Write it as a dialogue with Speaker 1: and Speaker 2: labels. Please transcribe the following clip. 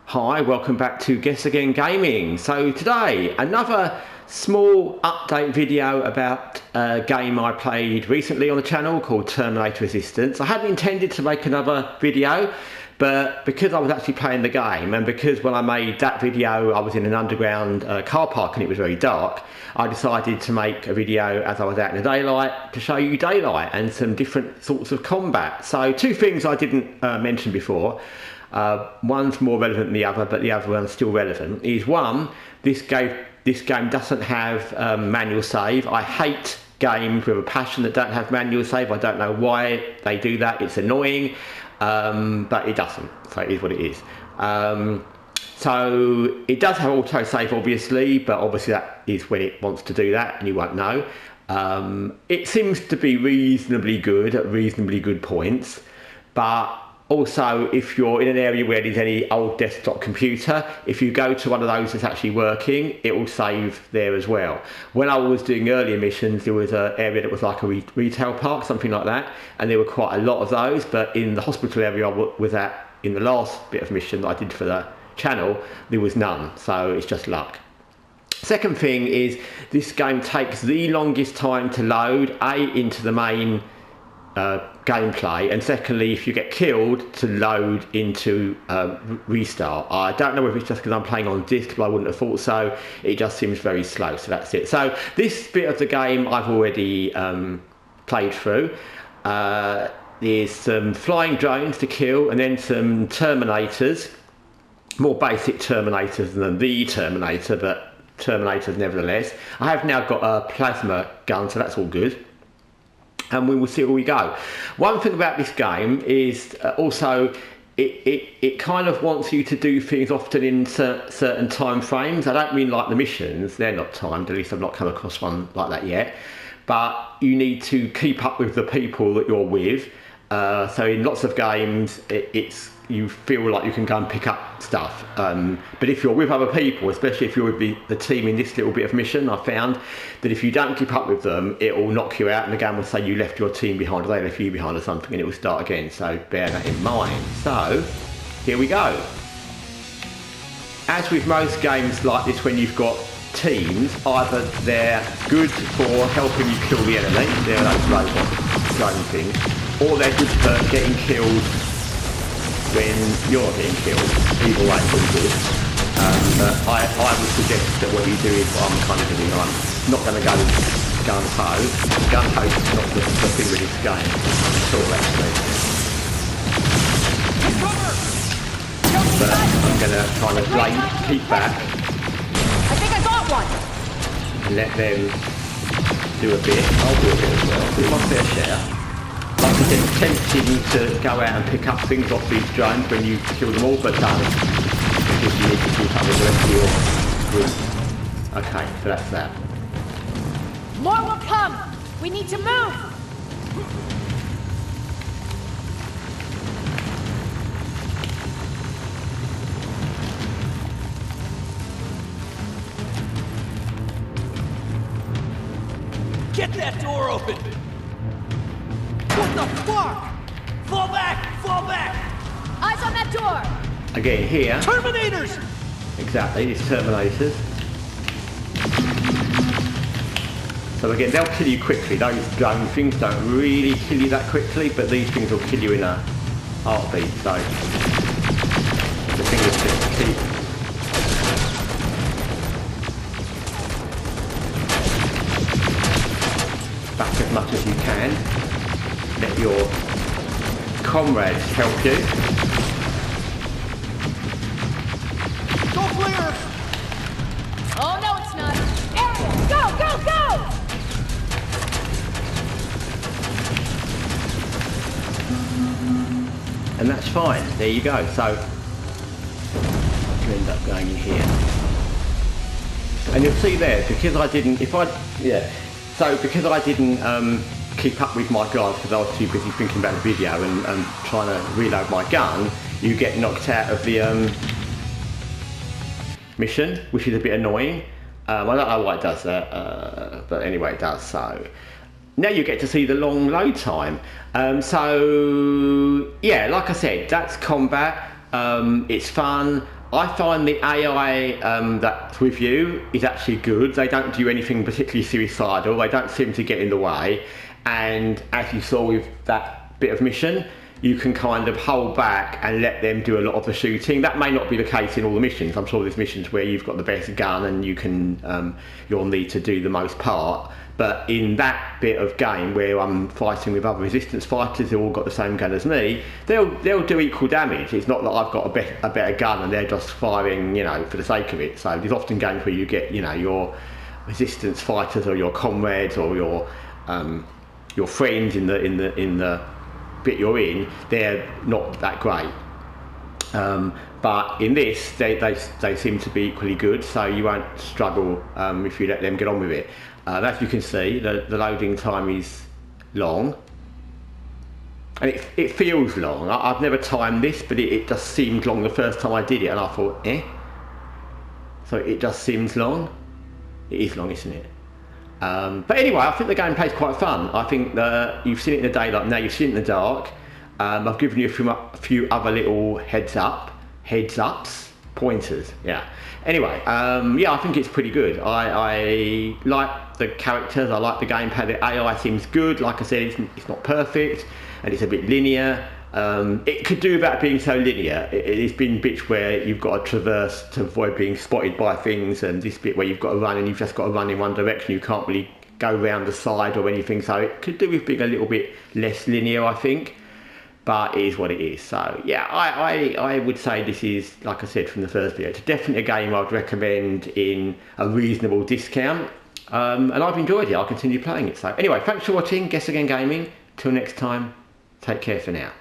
Speaker 1: Hi, welcome back to Guessagaingaming. So today, another small update video about a game I played recently on the channel called Terminator Resistance. I hadn't intended to make another video, but because I was actually playing the game, and because when I made that video I was in an underground car park and it was very dark, I decided to make a video as I was out in the daylight to show you daylight and some different sorts of combat. So two things I didn't mention before. One's more relevant than the other, but the other one's still relevant. Is one, this game doesn't have manual save. I hate games with a passion that don't have manual save. I don't know why they do that. It's annoying, but it doesn't. So it is what it is. So it does have auto save, obviously, but obviously that is when it wants to do that, and you won't know. It seems to be reasonably good at reasonably good points, but also, if you're in an area where there's any old desktop computer, if you go to one of those that's actually working, it will save there as well. When I was doing earlier missions, there was an area that was like a retail park, something like that, and there were quite a lot of those, but in the hospital area I was at in the last bit of mission that I did for the channel, there was none, so it's just luck. Second thing is, this game takes the longest time to load, into the main gameplay, and secondly, if you get killed, to load into restart. I don't know if it's just because I'm playing on disc, but I wouldn't have thought so. It just seems very slow, so that's it. So this bit of the game I've already played through. There's some flying drones to kill, and then some Terminators, more basic Terminators than the Terminator, but Terminators nevertheless. I have now got a plasma gun, so that's all good. And we will see where we go. One thing about this game is also it kind of wants you to do things often in certain time frames. I don't mean like the missions, they're not timed, at least I've not come across one like that yet. But you need to keep up with the people that you're with. So in lots of games, you feel like you can go and pick up stuff. But if you're with other people, especially if you're with the team in this little bit of mission, I found that if you don't keep up with them, it will knock you out and the game will say you left your team behind, or they left you behind or something, and it will start again. So bear that in mind. So here we go. As with most games like this, when you've got teams, either they're good for helping you kill the enemy, they're those robots, drone things, or they're good for getting killed when you're getting killed. Either way it's all good. But I would suggest that what you do is what I'm kind of doing. I'm not going to go gun-ho. Gun-ho is not the thing with this game at all, actually. But I'm going to kind of keep back.
Speaker 2: I think I got one.
Speaker 1: And let them do a bit. I'll do a bit as well. Do my fair share. Like I said, it's tempting to go out and pick up things off these drones when you kill them all, but don't, because you need to keep up with the rest of your group. Okay, so that's that.
Speaker 2: More will come. We need to move.
Speaker 3: Get that door open! What the fuck? Fall back! Fall back!
Speaker 2: Eyes on that door.
Speaker 1: Again, here.
Speaker 3: Terminators!
Speaker 1: Exactly, these Terminators. So again, they'll kill you quickly. Those drone things don't really kill you that quickly, but these things will kill you in a heartbeat. So the thing is just to keep back as much as you can. Let your comrades help you.
Speaker 3: Go clear!
Speaker 2: Oh no, it's not. Area, go, go, go!
Speaker 1: And that's fine. There you go. So you end up going in here, and you'll see there, because I didn't. Because I didn't keep up with my guns because I was too busy thinking about the video and trying to reload my gun, you get knocked out of the mission, which is a bit annoying. I don't know why it does that, but anyway it does. So now you get to see the long load time. So yeah, like I said, that's combat. It's fun. I find the AI that's with you is actually good. They don't do anything particularly suicidal. They don't seem to get in the way. And as you saw with that bit of mission, you can kind of hold back and let them do a lot of the shooting. That may not be the case in all the missions. I'm sure there's missions where you've got the best gun and you can you'll need to do the most part. But in that bit of game where I'm fighting with other resistance fighters who all got the same gun as me, they'll do equal damage. It's not that I've got a better gun and they're just firing, you know, for the sake of it. So there's often games where you get, you know, your resistance fighters or your comrades or your friends in the bit you're in, they're not that great. But in this, they seem to be equally good, so you won't struggle if you let them get on with it. As you can see, the loading time is long, and it feels long. I've never timed this, but it just seemed long the first time I did it, and I thought, so it just seems long. It is long, isn't it? But anyway, I think the gameplay is quite fun. I think you've seen it in the daylight, now you've seen it in the dark. I've given you a few other little heads ups, pointers, yeah. Anyway, yeah, I think it's pretty good. I like the characters, I like the gameplay, the AI seems good. Like I said, it's not perfect, and it's a bit linear. It could do without being so linear. It's been bits where you've got to traverse to avoid being spotted by things, and this bit where you've got to run and you've just got to run in one direction. You can't really go around the side or anything, so it could do with being a little bit less linear, I think. But it is what it is. So yeah, I would say this is, like I said from the first video, it's definitely a game I'd recommend in a reasonable discount. And I've enjoyed it. I'll continue playing it. So anyway, thanks for watching Guess Again Gaming. Till next time, take care for now.